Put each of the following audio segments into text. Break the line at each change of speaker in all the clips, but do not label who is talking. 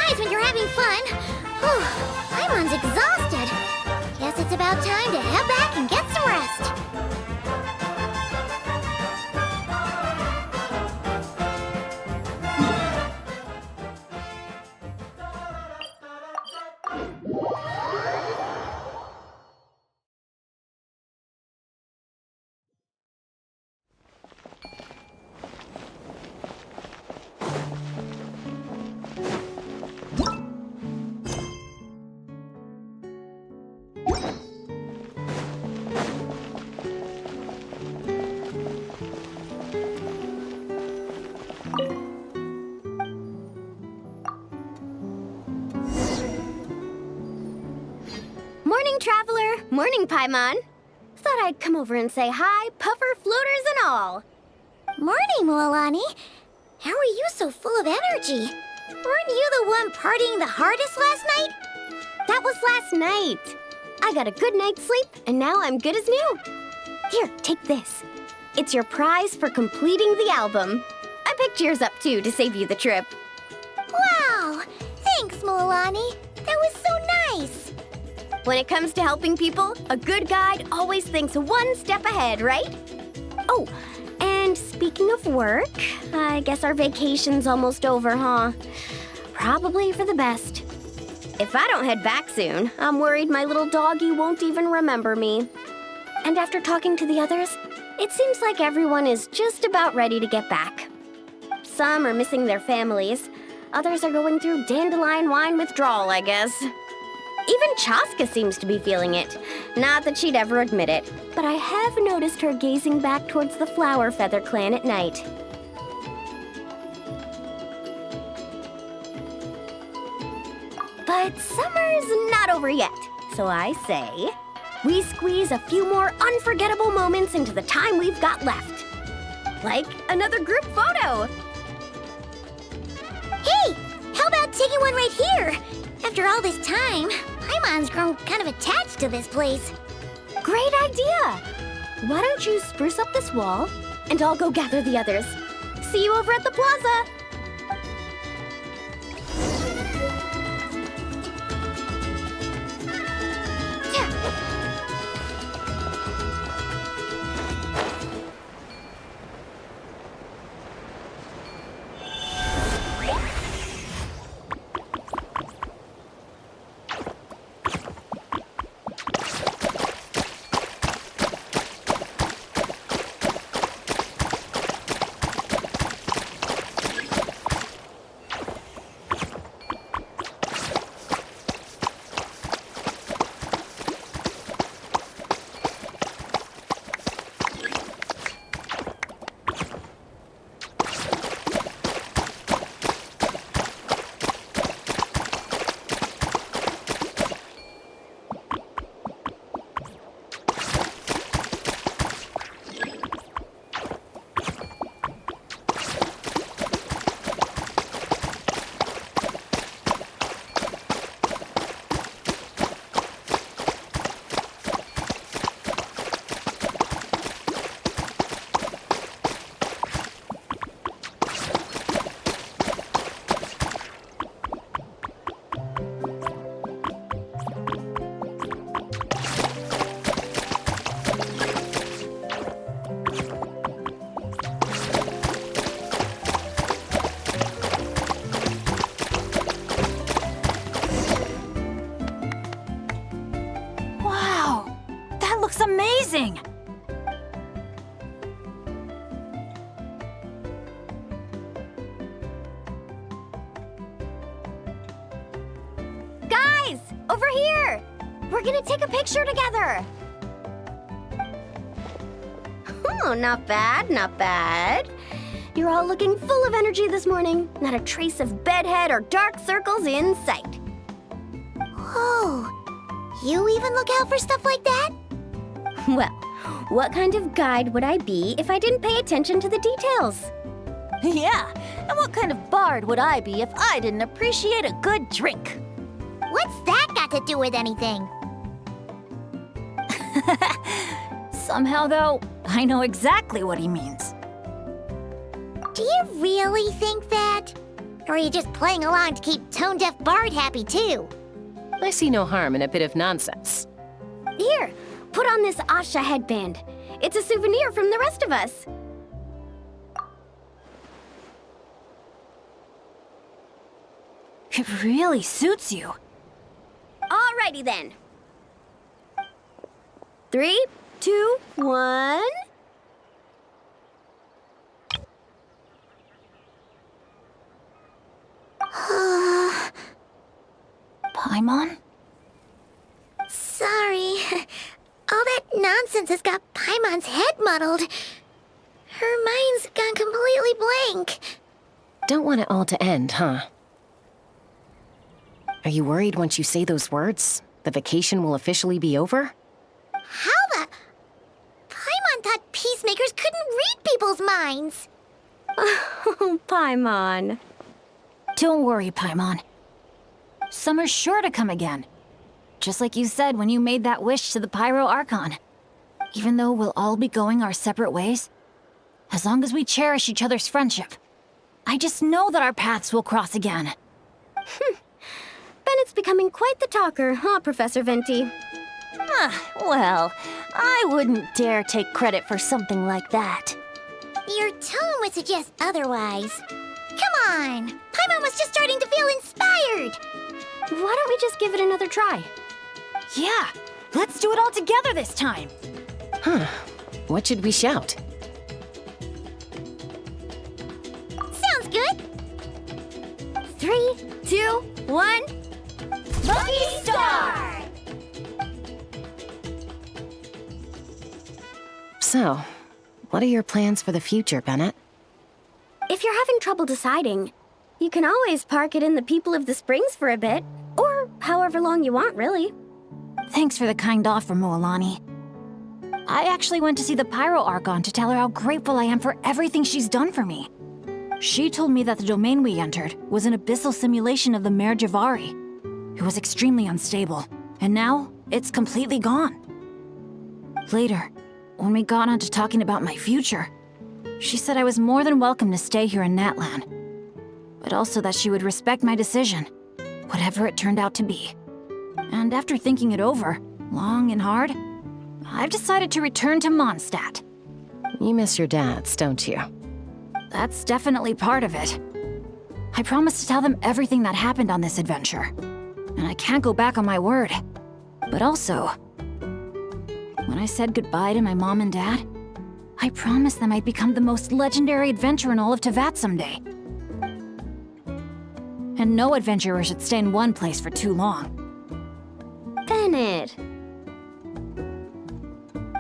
nice when you're having fun. Whew, Paimon's exhausted. Guess it's about time to head back and get some rest.
Morning, Traveler. Morning, Paimon. Thought I'd come over and say hi, puffer, floaters, and all.
Morning, Moalani. How are you so full of energy? Weren't you the one partying the hardest last night?
That was last night. I got a good night's sleep, and now I'm good as new. Here, take this. It's your prize for completing the album. I picked yours up, too, to save you the trip.
Wow! Thanks, Moalani. That was so nice.
When it comes to helping people, a good guide always thinks one step ahead, right? Oh, and speaking of work, I guess our vacation's almost over, huh? Probably for the best. If I don't head back soon, I'm worried my little doggy won't even remember me. And after talking to the others, it seems like everyone is just about ready to get back. Some are missing their families. Others are going through dandelion wine withdrawal, I guess. Even Chaska seems to be feeling it. Not that she'd ever admit it, but I have noticed her gazing back towards the Flower Feather clan at night. But summer's not over yet, so I say, we squeeze a few more unforgettable moments into the time we've got left. Like another group photo.
Hey, how about taking one right here? After all this time, Paimon's grown kind of attached to this place.
Great idea! Why don't you spruce up this wall, and I'll go gather the others. See you over at the plaza!
Amazing!
Guys, over here! We're gonna take a picture together! Oh, not bad, not bad. You're all looking full of energy this morning. Not a trace of bedhead or dark circles in sight.
Whoa, you even look out for stuff like that?
Well, what kind of guide would I be if I didn't pay attention to the details?
Yeah, and what kind of bard would I be if I didn't appreciate a good drink?
What's that got to do with anything?
Somehow, though, I know exactly what he means.
Do you really think that? Or are you just playing along to keep tone-deaf Bard happy too?
I see no harm in a bit of nonsense.
Here, put on this Asha headband. It's a souvenir from the rest of us.
It really suits you.
Alrighty then. 3, 2, 1.
Paimon?
Sorry. All that nonsense has got Paimon's head muddled. Her mind's gone completely blank.
Don't want it all to end, huh? Are you worried once you say those words, the vacation will officially be over?
How the... Paimon thought peacemakers couldn't read people's minds.
Oh, Paimon.
Don't worry, Paimon. Summer's sure to come again. Just like you said when you made that wish to the Pyro Archon. Even though we'll all be going our separate ways, as long as we cherish each other's friendship, I just know that our paths will cross again.
Bennett's becoming quite the talker, huh, Professor Venti?
Well, I wouldn't dare take credit for something like that.
Your tone would suggest otherwise. Come on! Paimon was just starting to feel inspired!
Why don't we just give it another try?
Yeah, let's do it all together this time.
Huh. What should we shout?
Sounds good!
3, 2, 1.
Lucky Star!
So, what are your plans for the future, Bennett?
If you're having trouble deciding, you can always park it in the People of the Springs for a bit. Or however long you want, really.
Thanks for the kind offer, Moalani. I actually went to see the Pyro Archon to tell her how grateful I am for everything she's done for me. She told me that the domain we entered was an abyssal simulation of the Mare Javari. It was extremely unstable, and now it's completely gone. Later, when we got on to talking about my future, she said I was more than welcome to stay here in Natlan, but also that she would respect my decision, whatever it turned out to be. And after thinking it over, long and hard, I've decided to return to Mondstadt.
You miss your dads, don't you?
That's definitely part of it. I promised to tell them everything that happened on this adventure, and I can't go back on my word. But also, when I said goodbye to my mom and dad, I promised them I'd become the most legendary adventurer in all of Teyvat someday. And no adventurer should stay in one place for too long.
Bennett.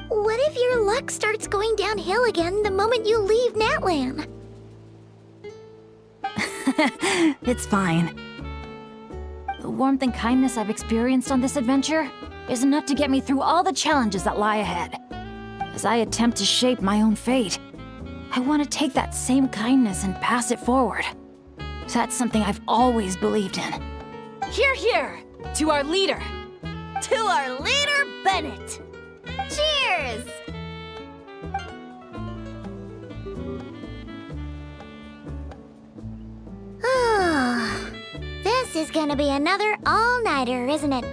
What if your luck starts going downhill again the moment you leave Natlan?
It's fine. The warmth and kindness I've experienced on this adventure is enough to get me through all the challenges that lie ahead. As I attempt to shape my own fate, I want to take that same kindness and pass it forward. That's something I've always believed in. Hear, hear! To our leader!
To our leader, Bennett. Cheers!
Oh, this is gonna be another all-nighter, isn't it?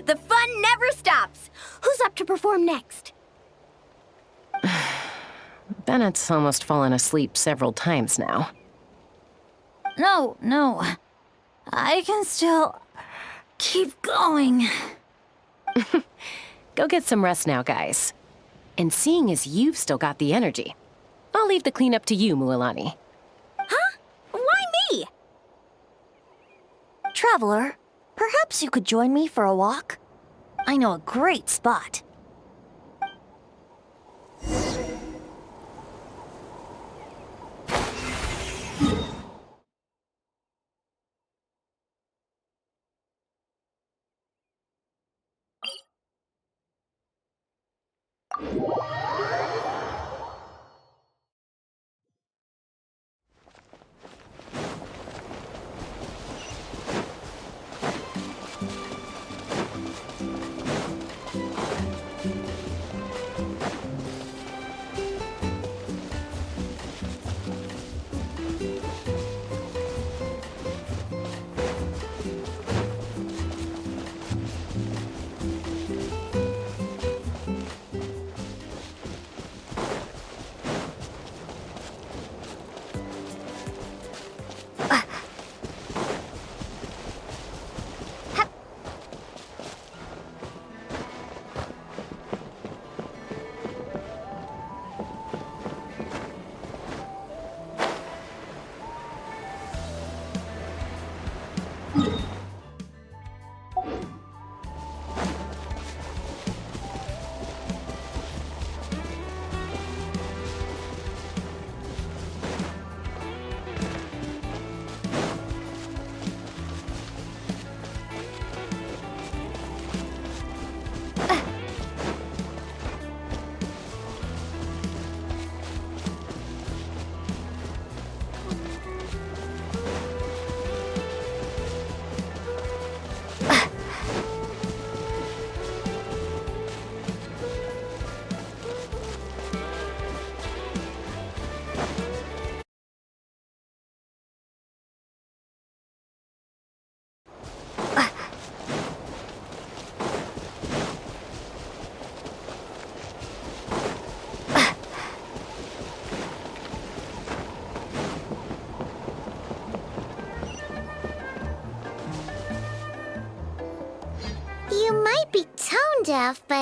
The fun never stops. Who's up to perform next?
Bennett's almost fallen asleep several times now.
No. I can still keep going.
Go get some rest now, guys. And seeing as you've still got the energy, I'll leave the cleanup to you, Mualani.
Huh? Why me?
Traveler, perhaps you could join me for a walk? I know a great spot.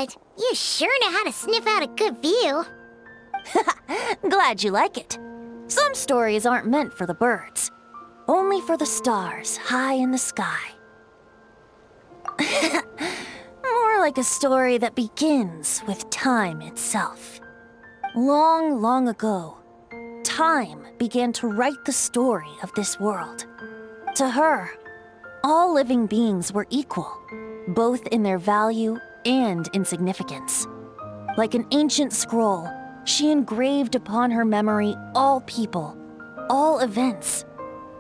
but you sure know how to sniff out a good view.
Glad you like it. Some stories aren't meant for the birds, only for the stars high in the sky. More like a story that begins with time itself. Long, long ago, time began to write the story of this world. To her, all living beings were equal, both in their value and in significance. Like an ancient scroll, she engraved upon her memory all people, all events,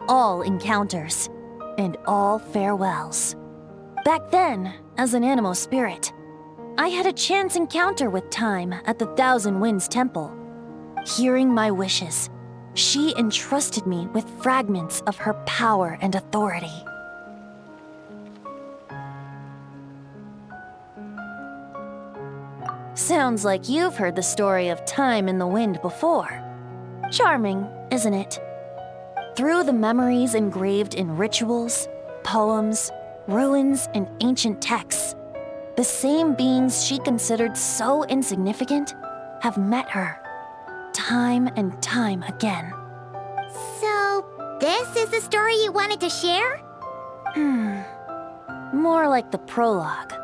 all encounters, and all farewells. Back then, as an animal spirit, I had a chance encounter with time at the Thousand Winds Temple. Hearing my wishes, she entrusted me with fragments of her power and authority. Sounds like you've heard the story of time in the wind before. Charming, isn't it? Through the memories engraved in rituals, poems, ruins, and ancient texts, the same beings she considered so insignificant have met her, time and time again.
So, this is the story you wanted to share?
More like the prologue.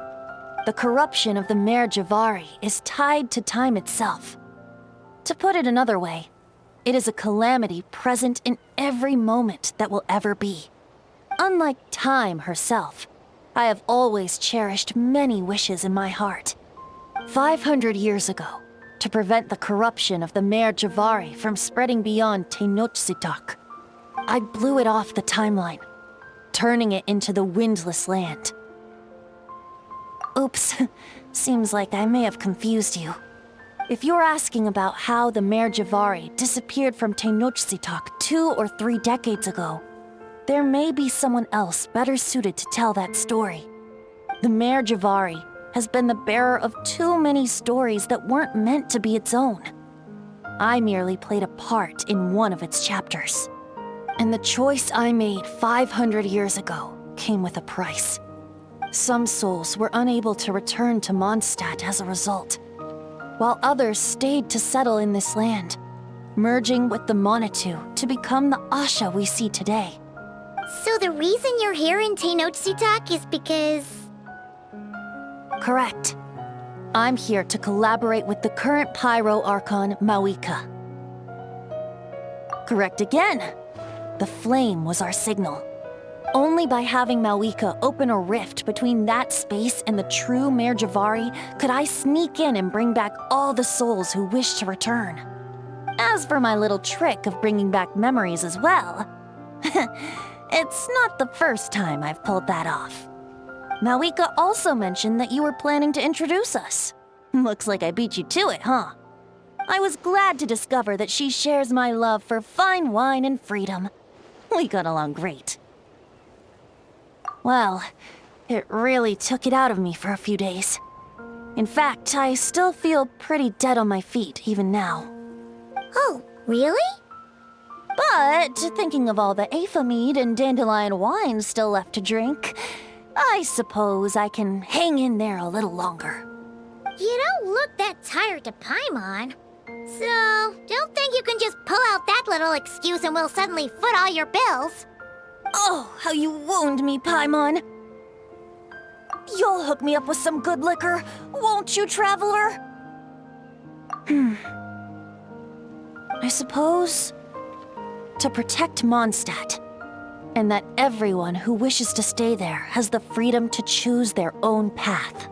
The corruption of the Mare Javari is tied to time itself. To put it another way, it is a calamity present in every moment that will ever be. Unlike time herself, I have always cherished many wishes in my heart. 500 years ago, to prevent the corruption of the Mare Javari from spreading beyond Tenochtitlán, I blew it off the timeline, turning it into the Windless Land. Oops, seems like I may have confused you. If you're asking about how the Mare Javari disappeared from Tenochtitlán 2 or 3 decades ago, there may be someone else better suited to tell that story. The Mare Javari has been the bearer of too many stories that weren't meant to be its own. I merely played a part in one of its chapters. And the choice I made 500 years ago came with a price. Some souls were unable to return to Mondstadt as a result, while others stayed to settle in this land, merging with the Monitu to become the Asha we see today.
So the reason you're here in Tenochtitlán is because...
Correct. I'm here to collaborate with the current Pyro Archon, Mawika. Correct again. The flame was our signal. Only by having Mawika open a rift between that space and the true Mare Javari could I sneak in and bring back all the souls who wish to return. As for my little trick of bringing back memories as well, it's not the first time I've pulled that off. Mawika also mentioned that you were planning to introduce us. Looks like I beat you to it, huh? I was glad to discover that she shares my love for fine wine and freedom. We got along great. Well, it really took it out of me for a few days. In fact, I still feel pretty dead on my feet even now.
Oh, really?
But thinking of all the Aether mead and dandelion wine still left to drink, I suppose I can hang in there a little longer.
You don't look that tired to Paimon. So, don't think you can just pull out that little excuse and we'll suddenly foot all your bills.
Oh, how you wound me, Paimon. You'll hook me up with some good liquor, won't you, traveler? I suppose to protect Mondstadt, and that everyone who wishes to stay there has the freedom to choose their own path.